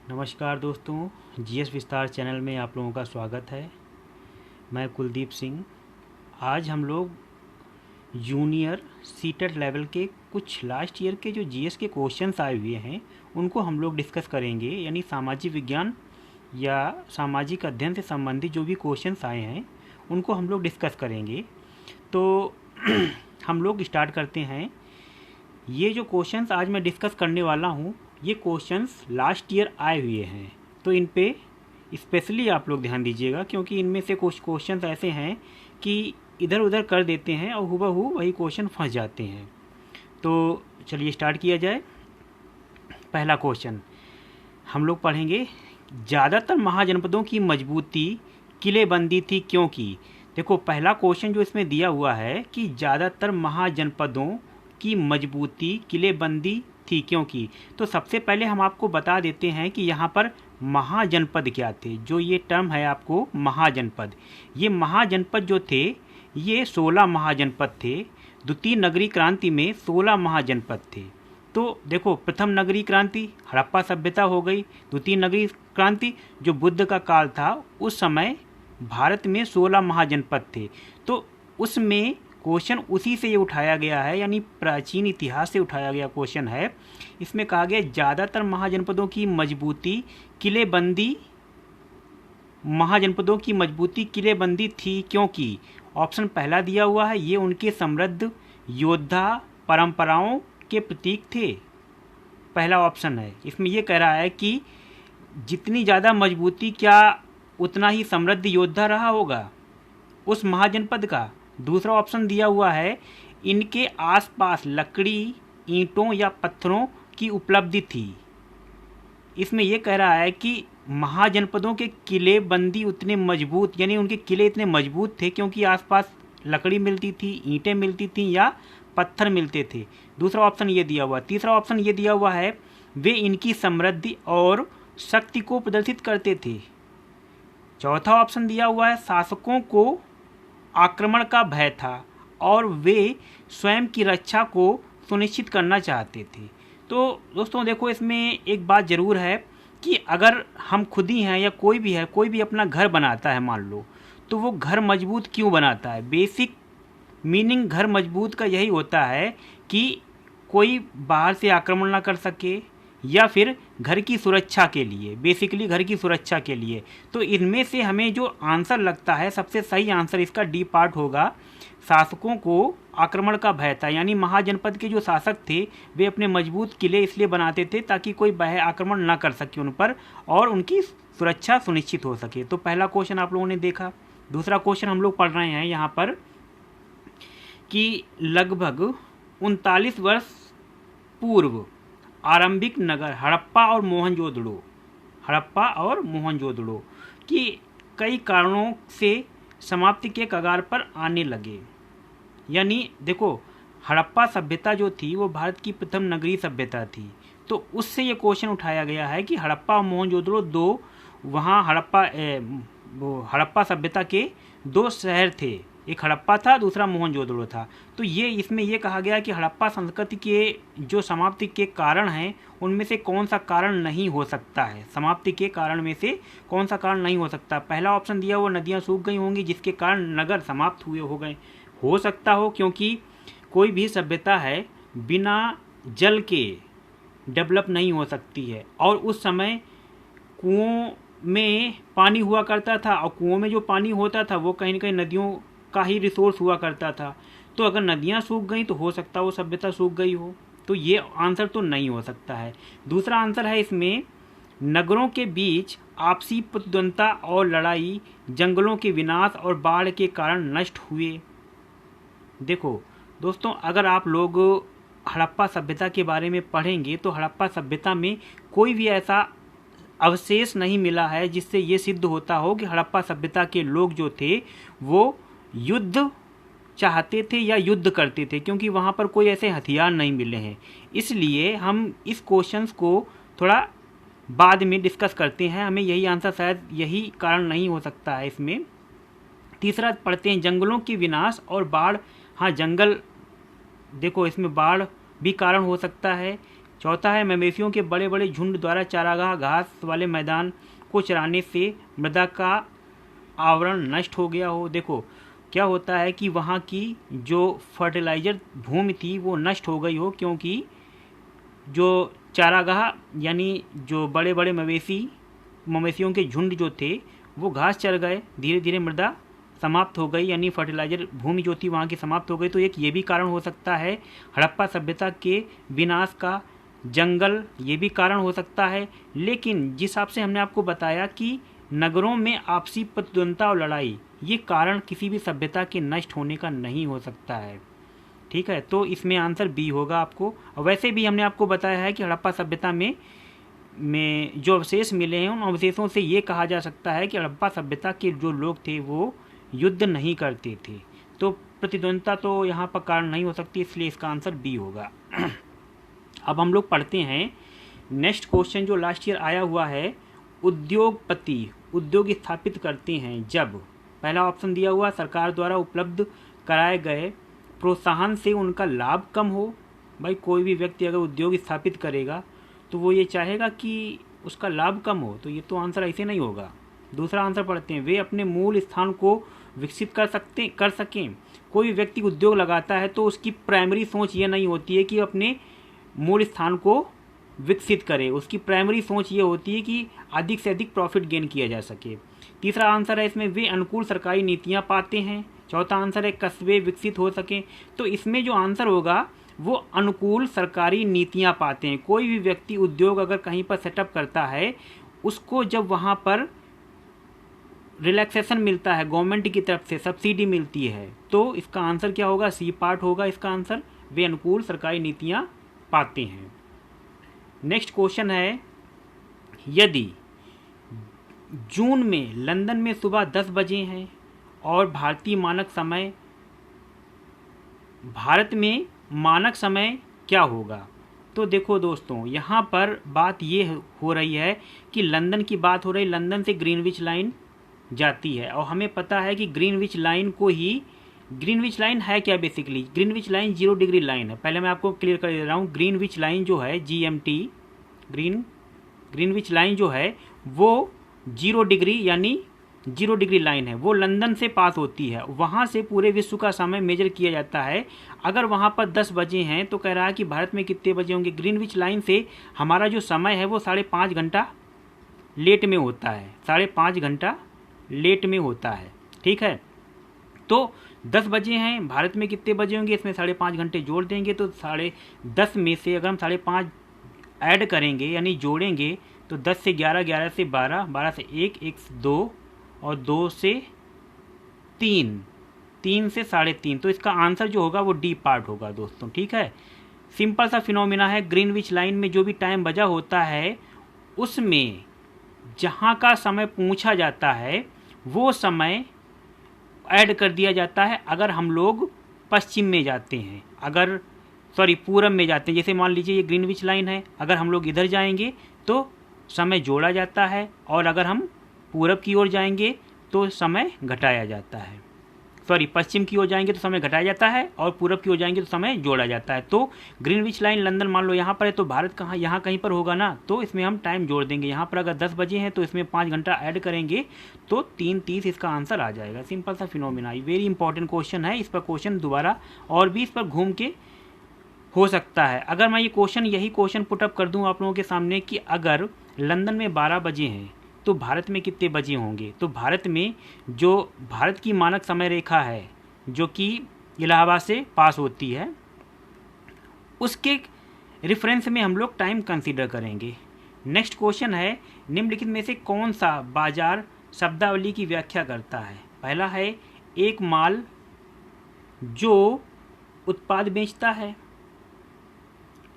नमस्कार दोस्तों, जीएस विस्तार चैनल में आप लोगों का स्वागत है। मैं कुलदीप सिंह। आज हम लोग जूनियर सीटेट लेवल के कुछ लास्ट ईयर के जो जीएस के क्वेश्चंस आए हुए हैं उनको हम लोग डिस्कस करेंगे। यानी सामाजिक विज्ञान या सामाजिक अध्ययन से संबंधित जो भी क्वेश्चंस आए हैं उनको हम लोग डिस्कस करेंगे। तो हम लोग स्टार्ट करते हैं। ये जो क्वेश्चंस आज मैं डिस्कस करने वाला हूँ ये क्वेश्चंस लास्ट ईयर आए हुए हैं, तो इन पे स्पेशली आप लोग ध्यान दीजिएगा, क्योंकि इनमें से कुछ क्वेश्चंस ऐसे हैं कि इधर उधर कर देते हैं और हुबहू वही क्वेश्चन फंस जाते हैं। तो चलिए स्टार्ट किया जाए। पहला क्वेश्चन हम लोग पढ़ेंगे, ज़्यादातर महाजनपदों की मजबूती किलेबंदी थी क्योंकि। देखो, पहला क्वेश्चन जो इसमें दिया हुआ है कि ज़्यादातर महाजनपदों की मजबूती किलेबंदी थी क्योंकि, तो सबसे पहले हम आपको बता देते हैं कि यहाँ पर महाजनपद क्या थे। जो ये टर्म है आपको महाजनपद, ये महाजनपद जो थे ये 16 महाजनपद थे। द्वितीय नगरीय क्रांति में 16 महाजनपद थे। तो देखो, प्रथम नगरीय क्रांति हड़प्पा सभ्यता हो गई। द्वितीय नगरीय क्रांति जो बुद्ध का काल था उस समय भारत में 16 महाजनपद थे। तो उसमें क्वेश्चन उसी से ये उठाया गया है, यानी प्राचीन इतिहास से उठाया गया क्वेश्चन है। इसमें कहा गया ज़्यादातर महाजनपदों की मजबूती किलेबंदी, महाजनपदों की मजबूती किलेबंदी थी क्योंकि। ऑप्शन पहला दिया हुआ है, ये उनके समृद्ध योद्धा परंपराओं के प्रतीक थे। पहला ऑप्शन है। इसमें ये कह रहा है कि जितनी ज़्यादा मजबूती क्या उतना ही समृद्ध योद्धा रहा होगा उस महाजनपद का। दूसरा ऑप्शन दिया हुआ है, इनके आसपास लकड़ी, ईंटों या पत्थरों की उपलब्धि थी। इसमें यह कह रहा है कि महाजनपदों के किलेबंदी उतने मजबूत, यानी उनके किले इतने मजबूत थे क्योंकि आसपास लकड़ी मिलती थी, ईंटें मिलती थी या पत्थर मिलते थे। दूसरा ऑप्शन ये दिया हुआ। तीसरा ऑप्शन ये दिया हुआ है, वे इनकी समृद्धि और शक्ति को प्रदर्शित करते थे। चौथा ऑप्शन दिया हुआ है, शासकों को आक्रमण का भय था और वे स्वयं की रक्षा को सुनिश्चित करना चाहते थे। तो दोस्तों देखो, इसमें एक बात ज़रूर है कि अगर हम खुद ही हैं या कोई भी अपना घर बनाता है मान लो, तो वो घर मजबूत क्यों बनाता है। बेसिक मीनिंग घर मजबूत का यही होता है कि कोई बाहर से आक्रमण ना कर सके, या फिर घर की सुरक्षा के लिए, बेसिकली घर की सुरक्षा के लिए। तो इनमें से हमें जो आंसर लगता है सबसे सही आंसर इसका डी पार्ट होगा। शासकों को आक्रमण का भय था, यानी महाजनपद के जो शासक थे वे अपने मजबूत किले इसलिए बनाते थे ताकि कोई बाह्य आक्रमण ना कर सके उन पर और उनकी सुरक्षा सुनिश्चित हो सके। तो पहला क्वेश्चन आप लोगों ने देखा। दूसरा क्वेश्चन हम लोग पढ़ रहे हैं यहाँ पर कि लगभग 39 वर्ष पूर्व आरंभिक नगर हड़प्पा और मोहनजोदड़ो की कई कारणों से समाप्ति के कगार पर आने लगे। यानी देखो, हड़प्पा सभ्यता जो थी वो भारत की प्रथम नगरीय सभ्यता थी। तो उससे ये क्वेश्चन उठाया गया है कि हड़प्पा और मोहनजोदड़ो दो, वहाँ हड़प्पा सभ्यता के दो शहर थे, एक हड़प्पा था, दूसरा मोहनजोदड़ो था। तो ये इसमें ये कहा गया कि हड़प्पा संस्कृति के जो समाप्ति के कारण हैं उनमें से कौन सा कारण नहीं हो सकता है। समाप्ति के कारण में से कौन सा कारण नहीं हो सकता। पहला ऑप्शन दिया हुआ, नदियाँ सूख गई होंगी जिसके कारण नगर समाप्त हुए हो गए। हो सकता हो, क्योंकि कोई भी सभ्यता है बिना जल के डेवलप नहीं हो सकती है, और उस समय कुओं में पानी हुआ करता था और कुओं में जो पानी होता था वो कहीं ना कहीं नदियों का ही रिसोर्स हुआ करता था। तो अगर नदियाँ सूख गई तो हो सकता है वो सभ्यता सूख गई हो। तो ये आंसर तो नहीं हो सकता है। दूसरा आंसर है इसमें, नगरों के बीच आपसी प्रतिद्वंदता और लड़ाई जंगलों के विनाश और बाढ़ के कारण नष्ट हुए। देखो दोस्तों, अगर आप लोग हड़प्पा सभ्यता के बारे में पढ़ेंगे तो हड़प्पा सभ्यता में कोई भी ऐसा अवशेष नहीं मिला है जिससे ये सिद्ध होता हो कि हड़प्पा सभ्यता के लोग जो थे वो युद्ध चाहते थे या युद्ध करते थे, क्योंकि वहाँ पर कोई ऐसे हथियार नहीं मिले हैं। इसलिए हम इस क्वेश्चंस को थोड़ा बाद में डिस्कस करते हैं। हमें यही आंसर, शायद यही कारण नहीं हो सकता है इसमें। तीसरा पढ़ते हैं, जंगलों के विनाश और बाढ़। हाँ, जंगल देखो, इसमें बाढ़ भी कारण हो सकता है। चौथा है मवेशियों के बड़े बड़े झुंड द्वारा चारागाह घास वाले मैदान को चराने से मृदा का आवरण नष्ट हो गया हो। देखो क्या होता है कि वहाँ की जो फर्टिलाइजर भूमि थी वो नष्ट हो गई हो, क्योंकि जो चारागाह यानी जो बड़े बड़े मवेशियों के झुंड जो थे वो घास चर गए, धीरे धीरे मृदा समाप्त हो गई, यानी फर्टिलाइजर भूमि जो थी वहाँ की समाप्त हो गई। तो एक ये भी कारण हो सकता है हड़प्पा सभ्यता के विनाश का, जंगल ये भी कारण हो सकता है। लेकिन जिस हिसाब से हमने आपको बताया कि नगरों में आपसी प्रतिद्वंद्विता और लड़ाई, ये कारण किसी भी सभ्यता के नष्ट होने का नहीं हो सकता है। ठीक है, तो इसमें आंसर बी होगा आपको। और वैसे भी हमने आपको बताया है कि हड़प्पा सभ्यता में जो अवशेष मिले हैं उन अवशेषों से ये कहा जा सकता है कि हड़प्पा सभ्यता के जो लोग थे वो युद्ध नहीं करते थे। तो प्रतिद्वंद्विता तो यहाँ पर कारण नहीं हो सकती, इसलिए इसका आंसर बी होगा। अब हम लोग पढ़ते हैं नेक्स्ट क्वेश्चन जो लास्ट ईयर आया हुआ है। उद्योगपति उद्योग स्थापित करते हैं जब, पहला ऑप्शन दिया हुआ सरकार द्वारा उपलब्ध कराए गए प्रोत्साहन से उनका लाभ कम हो। भाई कोई भी व्यक्ति अगर उद्योग स्थापित करेगा तो वो ये चाहेगा कि उसका लाभ कम हो, तो ये तो आंसर ऐसे नहीं होगा। दूसरा आंसर पढ़ते हैं, वे अपने मूल स्थान को विकसित कर सकें। कोई व्यक्ति उद्योग लगाता है तो उसकी प्राइमरी सोच ये नहीं होती है कि अपने मूल स्थान को विकसित करे, उसकी प्राइमरी सोच ये होती है कि अधिक से अधिक प्रॉफिट गेन किया जा सके। तीसरा आंसर है इसमें वे अनुकूल सरकारी नीतियाँ पाते हैं। चौथा आंसर है कस्बे विकसित हो सकें। तो इसमें जो आंसर होगा वो अनुकूल सरकारी नीतियाँ पाते हैं। कोई भी व्यक्ति उद्योग अगर कहीं पर सेटअप करता है, उसको जब वहाँ पर रिलैक्सेशन मिलता है गवर्नमेंट की तरफ से, सब्सिडी मिलती है, तो इसका आंसर क्या होगा, सी पार्ट होगा इसका आंसर। वे अनुकूल सरकारी नीतियाँ पाते हैं। नेक्स्ट क्वेश्चन है, यदि जून में लंदन में सुबह 10 बजे हैं और भारत में मानक समय क्या होगा। तो देखो दोस्तों यहाँ पर बात ये हो रही है कि लंदन की बात हो रही, लंदन से ग्रीनविच लाइन जाती है और हमें पता है कि ग्रीनविच लाइन है क्या basically, Greenwich line 0 degree line है। पहले मैं आपको क्लियर कर दे रहा हूँ, ग्रीनविच लाइन जो है GMT ग्रीनविच लाइन जो है वो 0 डिग्री यानी 0 डिग्री लाइन है, वो लंदन से पास होती है। वहाँ से पूरे विश्व का समय मेजर किया जाता है। अगर वहाँ पर 10 बजे हैं तो कह रहा है कि भारत में कितने बजे होंगे। ग्रीनविच लाइन से हमारा जो समय है वो 5.5 घंटा लेट में होता है, 5.5 घंटा लेट में होता है। ठीक है, तो 10 बजे हैं, भारत में कितने बजे होंगे, इसमें 5.5 घंटे जोड़ देंगे तो 10:30 में से अगर हम 5.5 ऐड करेंगे यानी जोड़ेंगे तो 10 से 11, 11 से 12, 12 से 1, 1 से 2 और 2 से 3, 3 से 3.5। तो इसका आंसर जो होगा वो डी पार्ट होगा दोस्तों। ठीक है, सिंपल सा फिनोमिना है। ग्रीनविच लाइन में जो भी टाइम बजा होता है उसमें जहाँ का समय पूछा जाता है वो समय ऐड कर दिया जाता है। अगर हम लोग पश्चिम में जाते हैं, पूरब में जाते हैं, जैसे मान लीजिए ये ग्रीनविच लाइन है, अगर हम लोग इधर जाएंगे तो समय जोड़ा जाता है और अगर हम पूरब की ओर जाएंगे तो समय घटाया जाता है। पश्चिम की ओर जाएंगे तो समय घटाया जाता है और पूरब की ओर जाएंगे तो समय जोड़ा जाता है। तो ग्रीनविच लाइन लंदन मान लो यहाँ पर है तो भारत कहाँ, यहाँ कहीं पर होगा ना, तो इसमें हम टाइम जोड़ देंगे। यहाँ पर अगर 10 बजे हैं तो इसमें 5 घंटा ऐड करेंगे तो 3:30 इसका आंसर आ जाएगा। सिंपल सा फिनोमिना, वेरी इंपॉर्टेंट क्वेश्चन है। इस पर क्वेश्चन दोबारा और भी इस पर घूम के हो सकता है। अगर मैं यही क्वेश्चन पुटअप कर दूँ आप लोगों के सामने कि अगर लंदन में 12 बजे हैं तो भारत में कितने बजे होंगे, तो भारत में जो भारत की मानक समय रेखा है जो कि इलाहाबाद से पास होती है, उसके रेफरेंस में हम लोग टाइम कंसीडर करेंगे। नेक्स्ट क्वेश्चन है, निम्नलिखित में से कौन सा बाजार शब्दावली की व्याख्या करता है। पहला है एक माल जो उत्पाद बेचता है,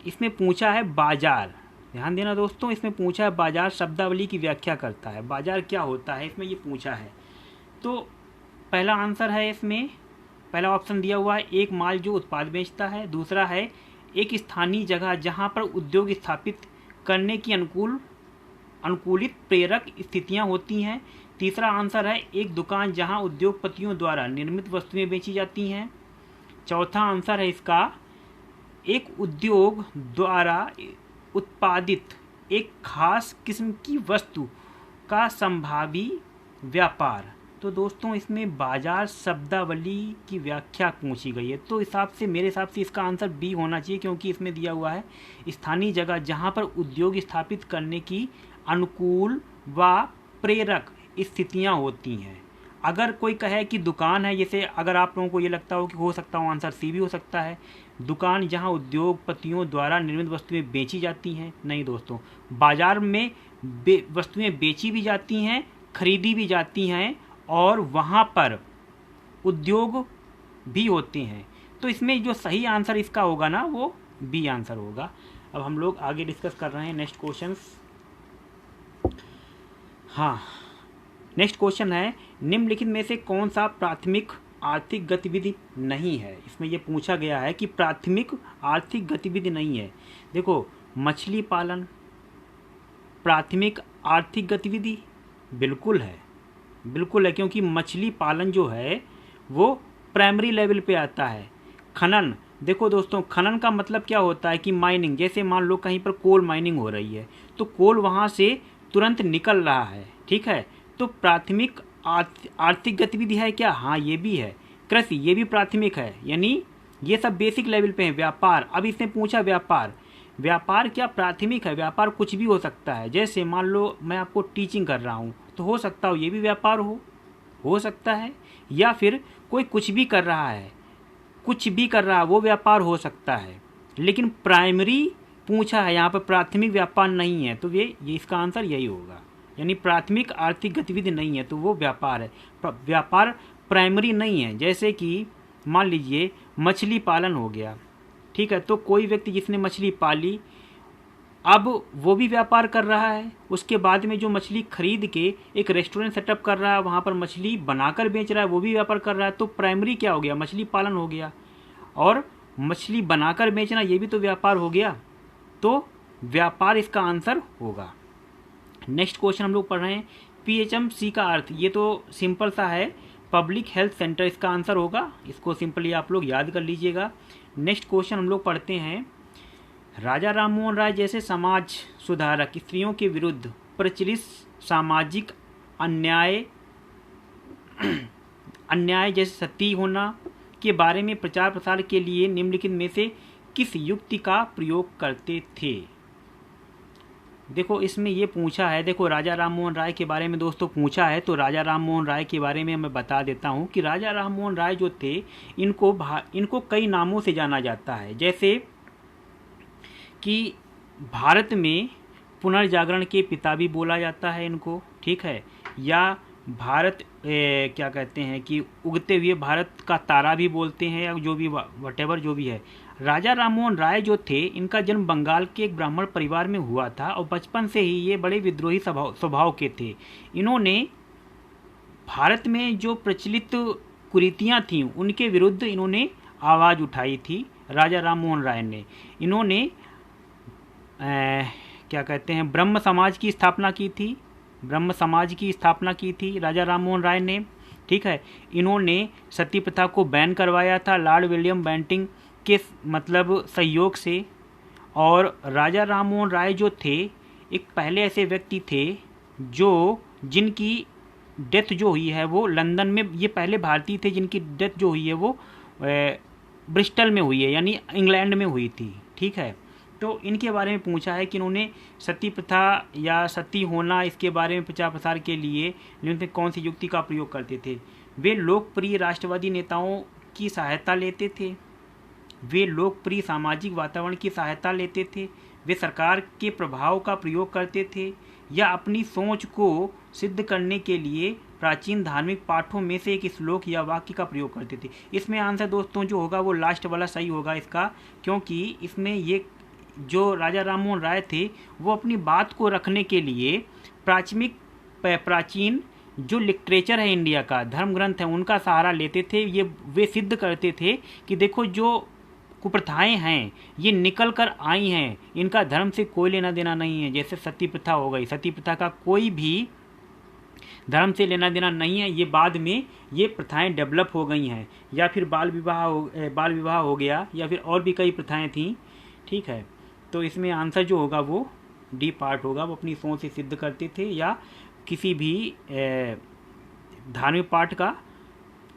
इसमें पूछा है बाजार, ध्यान देना दोस्तों, इसमें पूछा है बाजार शब्दावली की व्याख्या करता है, बाजार क्या होता है इसमें ये पूछा है। तो पहला आंसर है, इसमें पहला ऑप्शन दिया हुआ है एक माल जो उत्पाद बेचता है। दूसरा है एक स्थानीय जगह जहां पर उद्योग स्थापित करने की अनुकूलित प्रेरक स्थितियां होती हैं। तीसरा आंसर है एक दुकान जहां उद्योगपतियों द्वारा निर्मित वस्तुएं बेची जाती हैं। चौथा आंसर है इसका एक उद्योग द्वारा उत्पादित एक खास किस्म की वस्तु का संभावी व्यापार। तो दोस्तों इसमें बाजार शब्दावली की व्याख्या पूछी गई है, तो हिसाब से मेरे हिसाब से इसका आंसर बी होना चाहिए, क्योंकि इसमें दिया हुआ है स्थानीय जगह जहां पर उद्योग स्थापित करने की अनुकूल व प्रेरक स्थितियां होती हैं। अगर कोई कहे कि दुकान है, जैसे अगर आप लोगों को ये लगता हो कि हो सकता हो आंसर सी भी हो सकता है, दुकान जहां उद्योगपतियों द्वारा निर्मित वस्तुएं बेची जाती हैं। नहीं दोस्तों, बाजार में वस्तुएं बेची भी जाती हैं, खरीदी भी जाती हैं और वहां पर उद्योग भी होते हैं। तो इसमें जो सही आंसर इसका होगा ना, वो बी आंसर होगा। अब हम लोग आगे डिस्कस कर रहे हैं नेक्स्ट क्वेश्चन। हाँ, नेक्स्ट क्वेश्चन है, निम्नलिखित में से कौन सा प्राथमिक आर्थिक गतिविधि नहीं है। इसमें यह पूछा गया है कि प्राथमिक आर्थिक गतिविधि नहीं है। देखो, मछली पालन प्राथमिक आर्थिक गतिविधि बिल्कुल है, बिल्कुल है, क्योंकि मछली पालन जो है वो प्राइमरी लेवल पे आता है। खनन, देखो दोस्तों, खनन का मतलब क्या होता है कि माइनिंग, जैसे मान लो कहीं पर कोल माइनिंग हो रही है तो कोल वहाँ से तुरंत निकल रहा है, ठीक है, तो प्राथमिक आर्थिक गतिविधि है क्या? हाँ, ये भी है। कृषि, ये भी प्राथमिक है, यानी ये सब बेसिक लेवल पे है। व्यापार, अब इसने पूछा व्यापार, व्यापार क्या प्राथमिक है? व्यापार कुछ भी हो सकता है। जैसे मान लो मैं आपको टीचिंग कर रहा हूँ तो हो सकता हो ये भी व्यापार हो सकता है, या फिर कोई कुछ भी कर रहा है, कुछ भी कर रहा है वो व्यापार हो सकता है। लेकिन प्राइमरी पूछा है यहाँ पर, प्राथमिक व्यापार नहीं है, तो ये इसका आंसर यही होगा। यानी प्राथमिक आर्थिक गतिविधि नहीं है तो वो व्यापार है। व्यापार प्राइमरी नहीं है। जैसे कि मान लीजिए मछली पालन हो गया, ठीक है, तो कोई व्यक्ति जिसने मछली पाली अब वो भी व्यापार कर रहा है। उसके बाद में जो मछली खरीद के एक रेस्टोरेंट सेटअप कर रहा है, वहाँ पर मछली बनाकर बेच रहा है, वो भी व्यापार कर रहा है। तो प्राइमरी क्या हो गया? मछली पालन हो गया, और मछली बनाकर बेचना ये भी तो व्यापार हो गया। तो व्यापार इसका आंसर होगा। नेक्स्ट क्वेश्चन हम लोग पढ़ रहे हैं, PHMC का अर्थ, ये तो सिंपल सा है, पब्लिक हेल्थ सेंटर इसका आंसर होगा। इसको सिंपली आप लोग याद कर लीजिएगा। नेक्स्ट क्वेश्चन हम लोग पढ़ते हैं, राजा राममोहन राय जैसे समाज सुधारक स्त्रियों के विरुद्ध प्रचलित सामाजिक अन्याय जैसे सती होना के बारे में प्रचार प्रसार के लिए निम्नलिखित में से किस युक्ति का प्रयोग करते थे। देखो, इसमें ये पूछा है, देखो राजा राममोहन राय के बारे में दोस्तों पूछा है, तो राजा राममोहन राय के बारे में मैं बता देता हूँ कि राजा राममोहन राय जो थे इनको कई नामों से जाना जाता है। जैसे कि भारत में पुनर्जागरण के पिता भी बोला जाता है इनको, ठीक है, या भारत क्या कहते हैं कि उगते हुए भारत का तारा भी बोलते हैं, या जो भी वटेवर जो भी है। राजा राममोहन राय जो थे, इनका जन्म बंगाल के एक ब्राह्मण परिवार में हुआ था और बचपन से ही ये बड़े विद्रोही स्वभाव के थे। इन्होंने भारत में जो प्रचलित कुरीतियाँ थीं उनके विरुद्ध इन्होंने आवाज़ उठाई थी। राजा राममोहन राय ने इन्होंने क्या कहते हैं ब्रह्म समाज की स्थापना की थी, ब्रह्म समाज की स्थापना की थी राजा राममोहन राय ने, ठीक है। इन्होंने सती प्रथा को बैन करवाया था लॉर्ड विलियम बेंटिंग के मतलब सहयोग से। और राजा राममोहन राय जो थे एक पहले ऐसे व्यक्ति थे जिनकी डेथ जो हुई है वो लंदन में, ये पहले भारतीय थे जिनकी डेथ जो हुई है वो ब्रिस्टल में हुई है, यानी इंग्लैंड में हुई थी, ठीक है। तो इनके बारे में पूछा है कि इन्होंने सती प्रथा या सती होना इसके बारे में प्रचार प्रसार के लिए इन्होंने कौन सी युक्ति का प्रयोग करते थे। वे लोकप्रिय राष्ट्रवादी नेताओं की सहायता लेते थे, वे लोकप्रिय सामाजिक वातावरण की सहायता लेते थे, वे सरकार के प्रभाव का प्रयोग करते थे, या अपनी सोच को सिद्ध करने के लिए प्राचीन धार्मिक पाठों में से एक श्लोक या वाक्य का प्रयोग करते थे। इसमें आंसर दोस्तों जो होगा वो लास्ट वाला सही होगा इसका, क्योंकि इसमें ये जो राजा राममोहन राय थे वो अपनी बात को रखने के लिए प्राचीन जो लिटरेचर है इंडिया का, धर्म ग्रंथ है, उनका सहारा लेते थे। ये वे सिद्ध करते थे कि देखो जो कुप्रथाएं हैं ये निकल कर आई हैं, इनका धर्म से कोई लेना देना नहीं है। जैसे सती प्रथा हो गई, सती प्रथा का कोई भी धर्म से लेना देना नहीं है, ये बाद में ये प्रथाएं डेवलप हो गई हैं। या फिर बाल विवाह हो गया, या फिर और भी कई प्रथाएं थी, ठीक है। तो इसमें आंसर जो होगा वो डी पार्ट होगा। वो अपनी सोच से सिद्ध करते थे या किसी भी धार्मिक पाठ का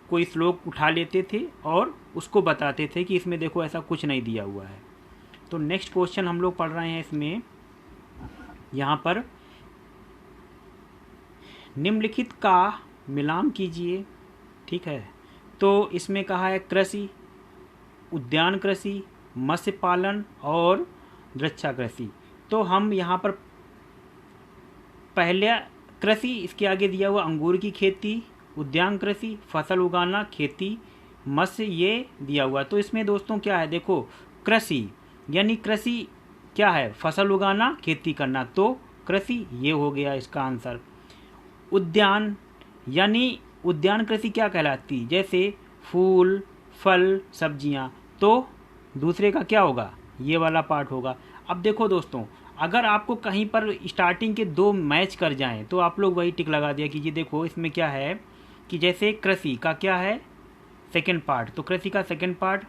कोई श्लोक उठा लेते थे और उसको बताते थे कि इसमें देखो ऐसा कुछ नहीं दिया हुआ है। तो नेक्स्ट क्वेश्चन हम लोग पढ़ रहे हैं इसमें, यहाँ पर निम्नलिखित का मिलान कीजिए। ठीक है, तो इसमें कहा है कृषि, उद्यान कृषि, मत्स्य पालन और वृक्षा कृषि। तो हम यहाँ पर पहले कृषि, इसके आगे दिया हुआ अंगूर की खेती, उद्यान कृषि फसल उगाना, खेती, मत्स्य ये दिया हुआ। तो इसमें दोस्तों क्या है, देखो कृषि यानी कृषि क्या है, फसल उगाना, खेती करना, तो कृषि ये हो गया इसका आंसर। उद्यान यानी उद्यान कृषि क्या कहलाती, जैसे फूल फल सब्जियां, तो दूसरे का क्या होगा, ये वाला पार्ट होगा। अब देखो दोस्तों, अगर आपको कहीं पर स्टार्टिंग के दो मैच कर जाएं तो आप लोग वही टिक लगा दिया कीजिए। देखो इसमें क्या है कि जैसे कृषि का क्या है सेकंड पार्ट, तो कृषि का सेकंड पार्ट,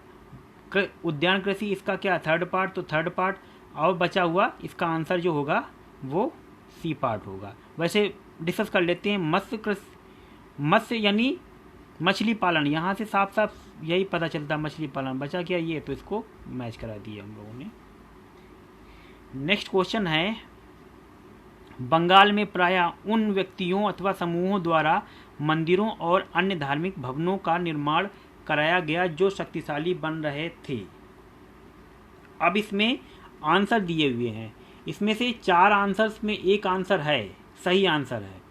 उद्यान कृषि इसका क्या थर्ड पार्ट, तो थर्ड पार्ट, और बचा हुआ इसका आंसर जो होगा वो सी पार्ट होगा। वैसे डिस्कस कर लेते हैं मत्स्य कृषि, मत्स्य यानी मछली पालन, यहाँ से साफ साफ यही पता चलता है मछली पालन। बचा क्या ये, तो इसको मैच करा दिया हम लोगों ने। नेक्स्ट क्वेश्चन है, बंगाल में प्रायः उन व्यक्तियों अथवा समूहों द्वारा मंदिरों और अन्य धार्मिक भवनों का निर्माण कराया गया जो शक्तिशाली बन रहे थे। अब इसमें आंसर दिए हुए हैं, इसमें से 4 आंसर्स में एक आंसर है सही आंसर है।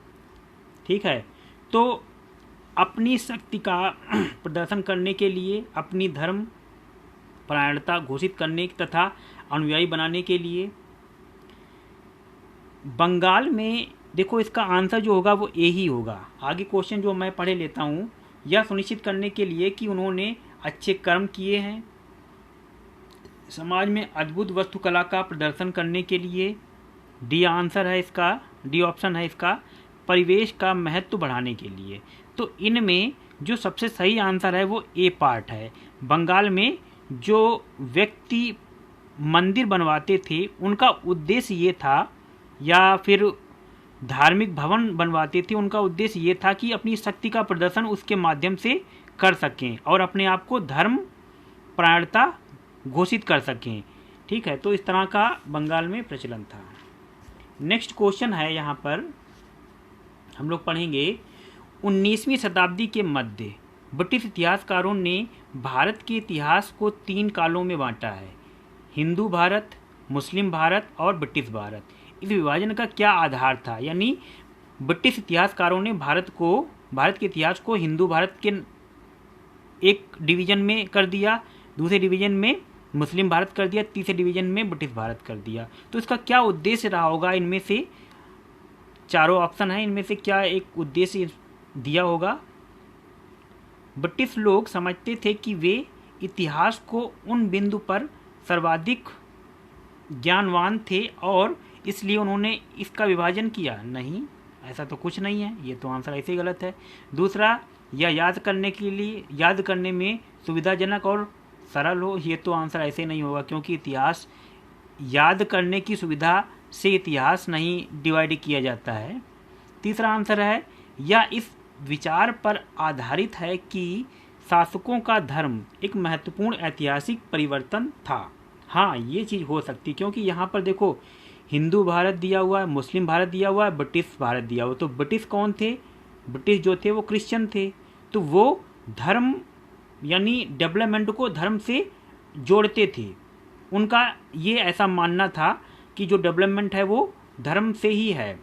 ठीक है, तो अपनी शक्ति का प्रदर्शन करने के लिए, अपनी धर्म परायणता घोषित करने तथा अनुयायी बनाने के लिए बंगाल में, देखो इसका आंसर जो होगा वो ए ही होगा। आगे क्वेश्चन जो मैं पढ़े लेता हूँ, यह सुनिश्चित करने के लिए कि उन्होंने अच्छे कर्म किए हैं, समाज में अद्भुत वास्तुकला का प्रदर्शन करने के लिए, डी आंसर है इसका, डी ऑप्शन है इसका, परिवेश का महत्व बढ़ाने के लिए। तो इनमें जो सबसे सही आंसर है वो ए पार्ट है। बंगाल में जो व्यक्ति मंदिर बनवाते थे उनका उद्देश्य ये था, या फिर धार्मिक भवन बनवाते थे उनका उद्देश्य ये था कि अपनी शक्ति का प्रदर्शन उसके माध्यम से कर सकें और अपने आप को धर्म परायणता घोषित कर सकें। ठीक है, तो इस तरह का बंगाल में प्रचलन था। नेक्स्ट क्वेश्चन है, यहाँ पर हम लोग पढ़ेंगे 19वीं शताब्दी के मध्य ब्रिटिश इतिहासकारों ने भारत के इतिहास को 3 कालों में बांटा है, हिंदू भारत, मुस्लिम भारत और ब्रिटिश भारत। इस विभाजन का क्या आधार था, यानी ब्रिटिश इतिहासकारों ने भारत के इतिहास को हिंदू भारत के एक डिवीजन में कर दिया, दूसरे डिवीजन में मुस्लिम भारत कर दिया, तीसरे डिवीजन में ब्रिटिश भारत कर दिया। तो इसका क्या उद्देश्य रहा होगा, इनमें से चारों ऑप्शन है, इनमें से क्या एक उद्देश्य दिया होगा। ब्रिटिश लोग समझते थे कि वे इतिहास को उन बिंदु पर सर्वाधिक ज्ञानवान थे और इसलिए उन्होंने इसका विभाजन किया। नहीं, ऐसा तो कुछ नहीं है, ये तो आंसर ऐसे ही गलत है। दूसरा, यह याद करने में सुविधाजनक और सरल हो, ये तो आंसर ऐसे नहीं होगा, क्योंकि इतिहास याद करने की सुविधा से इतिहास नहीं डिवाइड किया जाता है। तीसरा आंसर है, यह इस विचार पर आधारित है कि शासकों का धर्म एक महत्वपूर्ण ऐतिहासिक परिवर्तन था। हाँ, ये चीज़ हो सकती, क्योंकि यहाँ पर देखो हिंदू भारत दिया हुआ है, मुस्लिम भारत दिया हुआ है, ब्रिटिश भारत दिया हुआ। तो ब्रिटिश कौन थे, ब्रिटिश जो थे वो क्रिश्चियन थे, तो वो धर्म यानी डेवलपमेंट को धर्म से जोड़ते थे। उनका ये ऐसा मानना था कि जो डेवलपमेंट है वो धर्म से ही है।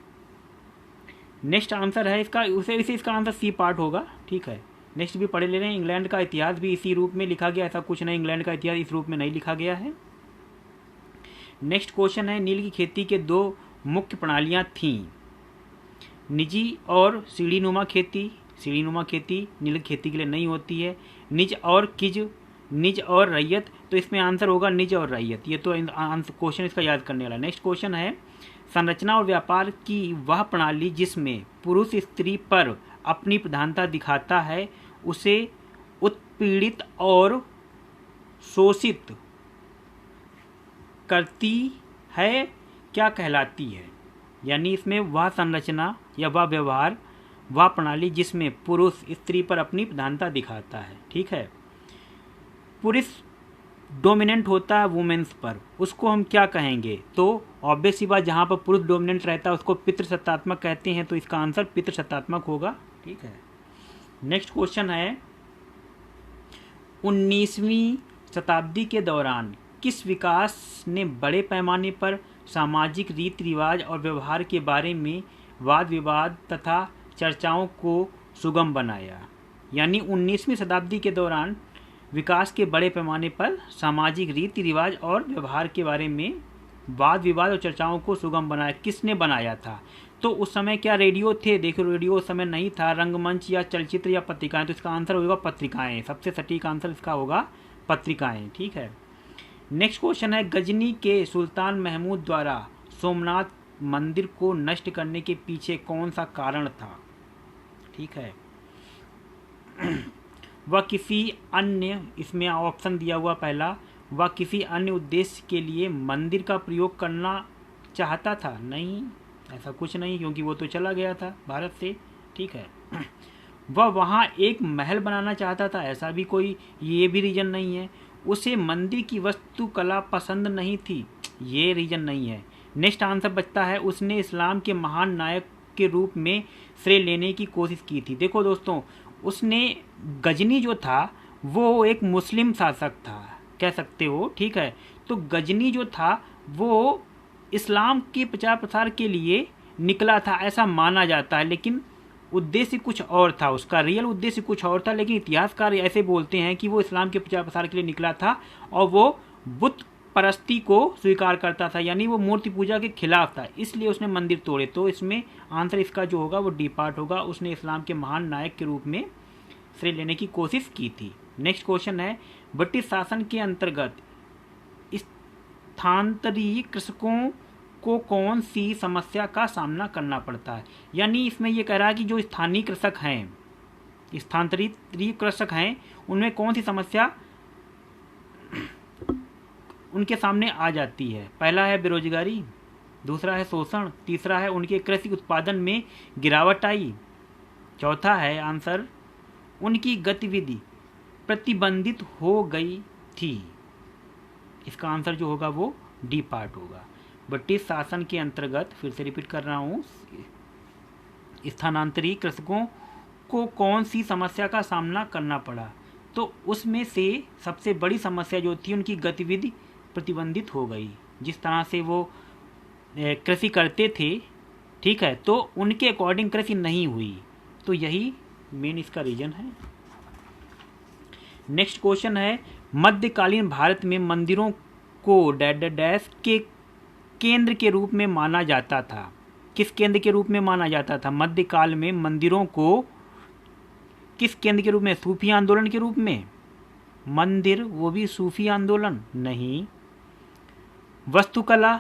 नेक्स्ट आंसर है इसका, उसे इसका आंसर सी पार्ट होगा। ठीक है, नेक्स्ट भी पढ़े ले रहे हैं। इंग्लैंड का इतिहास भी इसी रूप में लिखा गया, ऐसा कुछ नहीं, इंग्लैंड का इतिहास इस रूप में नहीं लिखा गया है। नेक्स्ट क्वेश्चन है, नील की खेती के 2 मुख्य प्रणालियाँ थीं, निजी और सीढ़ीनुमा खेती। सीढ़ीनुमा खेती नील की खेती के लिए नहीं होती है। निज और किज, निज और रैयत, तो इसमें आंसर होगा निज और रैयत। ये तो क्वेश्चन इसका याद करने वाला। नेक्स्ट क्वेश्चन है, संरचना और व्यापार की वह प्रणाली जिसमें पुरुष स्त्री पर अपनी प्रधानता दिखाता है उसे उत्पीड़ित और शोषित करती है क्या कहलाती है। यानी इसमें वह संरचना या वह व्यवहार, वह प्रणाली जिसमें पुरुष स्त्री पर अपनी प्रधानता दिखाता है। ठीक है, पुरुष डोमिनेंट होता है वुमेन्स पर, उसको हम क्या कहेंगे। तो ऑब्वियस सी बात, जहाँ पर पुरुष डोमिनेंट रहता है उसको पितृसत्तात्मक कहते हैं, तो इसका आंसर पितृसत्तात्मक होगा। ठीक है, नेक्स्ट क्वेश्चन है 19वीं शताब्दी के दौरान किस विकास ने बड़े पैमाने पर सामाजिक रीति रिवाज और व्यवहार के बारे में वाद विवाद तथा चर्चाओं को सुगम बनाया। यानी 19वीं शताब्दी के दौरान विकास के बड़े पैमाने पर सामाजिक रीति रिवाज और व्यवहार के बारे में वाद विवाद और चर्चाओं को सुगम बनाया। किसने बनाया था। तो उस समय क्या रेडियो थे। देखो रेडियो उस समय नहीं था, रंगमंच या चलचित्र या पत्रिकाएं, तो इसका आंसर होगा पत्रिकाएं। सबसे सटीक आंसर इसका होगा पत्रिकाएं। ठीक है, नेक्स्ट क्वेश्चन है गजनी के सुल्तान महमूद द्वारा सोमनाथ मंदिर को नष्ट करने के पीछे कौन सा कारण था। ठीक है, वह किसी अन्य, इसमें ऑप्शन दिया हुआ पहला, वह किसी अन्य उद्देश्य के लिए मंदिर का प्रयोग करना चाहता था। नहीं, ऐसा कुछ नहीं, क्योंकि वो तो चला गया था भारत से। ठीक है, वह वहाँ एक महल बनाना चाहता था। ऐसा भी कोई, ये भी रीजन नहीं है। उसे मंदिर की वास्तुकला पसंद नहीं थी, ये रीजन नहीं है। नेक्स्ट आंसर बचता है उसने इस्लाम के महान नायक के रूप में श्रेय लेने की कोशिश की थी। देखो दोस्तों, उसने, गजनी जो था वो एक मुस्लिम शासक था, कह सकते हो। ठीक है, तो गजनी जो था वो इस्लाम के प्रचार प्रसार के लिए निकला था, ऐसा माना जाता है, लेकिन उद्देश्य कुछ और था, उसका रियल उद्देश्य कुछ और था। लेकिन इतिहासकार ऐसे बोलते हैं कि वो इस्लाम के प्रचार प्रसार के लिए निकला था और वो बुत परस्ती को स्वीकार करता था, यानी वो मूर्ति पूजा के खिलाफ था, इसलिए उसने मंदिर तोड़े। तो इसमें आंसर इसका जो होगा वो डी पार्ट होगा। उसने इस्लाम के महान नायक के रूप में श्रेय लेने की कोशिश की थी। नेक्स्ट क्वेश्चन है ब्रिटिश शासन के अंतर्गत स्थानांतरित कृषकों को कौन सी समस्या का सामना करना पड़ता है। यानी इसमें यह कह रहा है कि जो स्थानीय कृषक हैं, स्थानांतरित कृषक हैं, उनमें कौन सी समस्या उनके सामने आ जाती है। पहला है बेरोजगारी, दूसरा है शोषण, तीसरा है उनके कृषि उत्पादन में गिरावट आई, चौथा है आंसर उनकी गतिविधि प्रतिबंधित हो गई थी। इसका आंसर जो होगा वो डी पार्ट होगा। ब्रिटिश शासन के अंतर्गत, फिर से रिपीट कर रहा हूँ, स्थानांतरित कृषकों को कौन सी समस्या का सामना करना पड़ा। तो उसमें से सबसे बड़ी समस्या जो थी, उनकी गतिविधि प्रतिबंधित हो गई। जिस तरह से वो कृषि करते थे, ठीक है, तो उनके अकॉर्डिंग कृषि नहीं हुई। तो यही मेन इसका रीजन है। नेक्स्ट क्वेश्चन है मध्यकालीन भारत में मंदिरों को डैश के केंद्र के रूप में माना जाता था। किस केंद्र के रूप में माना जाता था। मध्यकाल में मंदिरों को किस केंद्र के रूप में, सूफी आंदोलन के रूप में। मंदिर वो भी सूफी आंदोलन नहीं। वस्तुकला,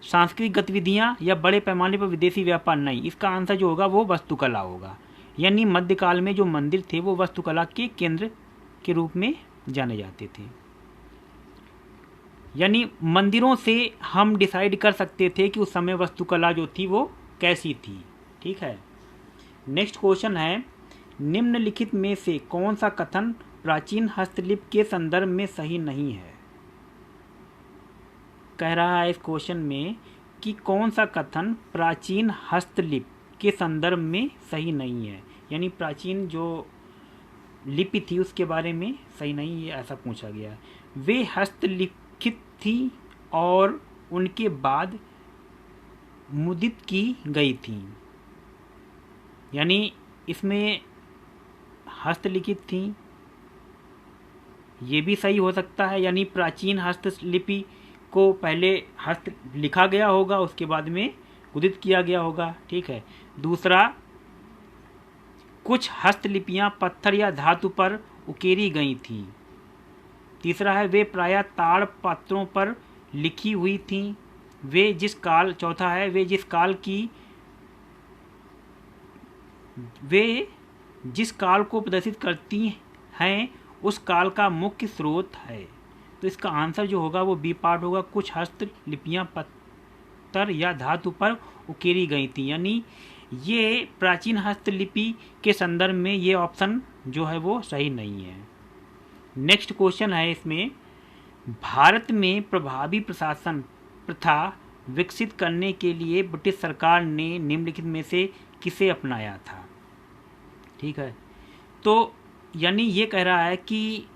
सांस्कृतिक गतिविधियां या बड़े पैमाने पर विदेशी व्यापार नहीं। इसका आंसर जो होगा वो वस्तुकला होगा। यानी मध्यकाल में जो मंदिर थे वो वस्तुकला के केंद्र के रूप में जाने जाते थे। यानी मंदिरों से हम डिसाइड कर सकते थे कि उस समय वस्तुकला जो थी वो कैसी थी। ठीक है, नेक्स्ट क्वेश्चन है निम्नलिखित में से कौन सा कथन प्राचीन हस्तलिपि के संदर्भ में सही नहीं है। कह रहा है इस क्वेश्चन में कि कौन सा कथन प्राचीन हस्तलिपि के संदर्भ में सही नहीं है। यानी प्राचीन जो लिपि थी उसके बारे में सही नहीं है, ऐसा पूछा गया। वे हस्तलिखित थी और उनके बाद मुद्रित की गई थी। यानी इसमें हस्तलिखित थी, ये भी सही हो सकता है। यानी प्राचीन हस्तलिपि को पहले हस्त लिखा गया होगा, उसके बाद में मुद्रित किया गया होगा। ठीक है, दूसरा कुछ हस्तलिपियां पत्थर या धातु पर उकेरी गई थी। तीसरा है वे प्रायः ताड़ पत्रों पर लिखी हुई थीं। चौथा है वे जिस काल को प्रदर्शित करती हैं उस काल का मुख्य स्रोत है। तो इसका आंसर जो होगा वो बी पार्ट होगा। कुछ हस्तलिपियाँ पत्थर या धातु पर उकेरी गई थी, यानी ये प्राचीन हस्तलिपि के संदर्भ में ये ऑप्शन जो है वो सही नहीं है। नेक्स्ट क्वेश्चन है इसमें, भारत में प्रभावी प्रशासन प्रथा विकसित करने के लिए ब्रिटिश सरकार ने निम्नलिखित में से किसे अपनाया था? ठीक है, तो यानी ये कह रहा है कि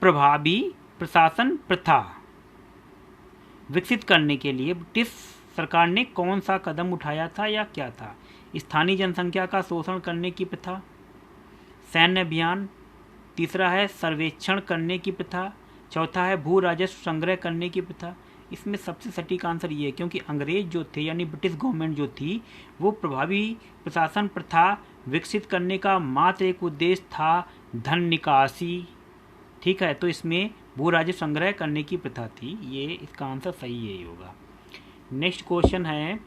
प्रभावी प्रशासन प्रथा विकसित करने के लिए ब्रिटिश सरकार ने कौन सा कदम उठाया था या क्या था? स्थानीय जनसंख्या का शोषण करने की प्रथा, सैन्य अभियान, तीसरा है सर्वेक्षण करने की प्रथा, चौथा है भू राजस्व संग्रह करने की प्रथा। इसमें सबसे सटीक आंसर ये है, क्योंकि अंग्रेज जो थे यानी ब्रिटिश गवर्नमेंट जो थी वो प्रभावी प्रशासन प्रथा विकसित करने का मात्र एक उद्देश्य था धन निकासी। ठीक है, तो इसमें भू राजस्व संग्रह करने की प्रथा थी। ये इसका आंसर सही यही होगा। नेक्स्ट क्वेश्चन है,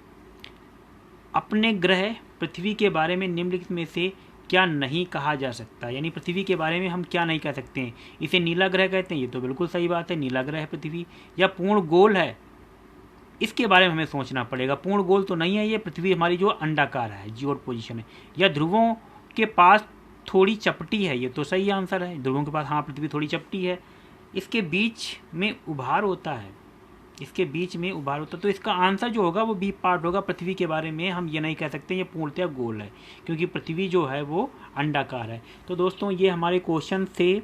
अपने ग्रह पृथ्वी के बारे में निम्नलिखित में से क्या नहीं कहा जा सकता? यानी पृथ्वी के बारे में हम क्या नहीं कह सकते हैं? इसे नीला ग्रह कहते हैं, ये तो बिल्कुल सही बात है, नीला ग्रह है पृथ्वी। या पूर्ण गोल है, इसके बारे में हमें सोचना पड़ेगा। पूर्ण गोल तो नहीं है ये, पृथ्वी हमारी जो अंडाकार है, जियोड पोजीशन है। या ध्रुवों के पास थोड़ी चपटी है, ये तो सही आंसर है, ध्रुवों के पास हाँ पृथ्वी थोड़ी चपटी है। इसके बीच में उभार होता है, इसके बीच में उभार होता है, तो इसका आंसर जो होगा वो बी पार्ट होगा। पृथ्वी के बारे में हम ये नहीं कह सकते ये पूर्णतः गोल है, क्योंकि पृथ्वी जो है वो अंडाकार है। तो दोस्तों ये हमारे क्वेश्चन थे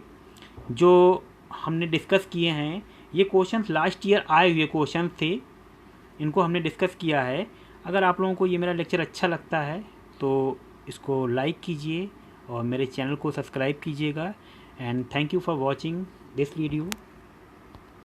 जो हमने डिस्कस किए हैं। ये क्वेश्चन लास्ट ईयर आए हुए क्वेश्चन थे, इनको हमने डिस्कस किया है। अगर आप लोगों को ये मेरा लेक्चर अच्छा लगता है तो इसको लाइक कीजिए और मेरे चैनल को सब्सक्राइब कीजिएगा। And thank you for watching this video.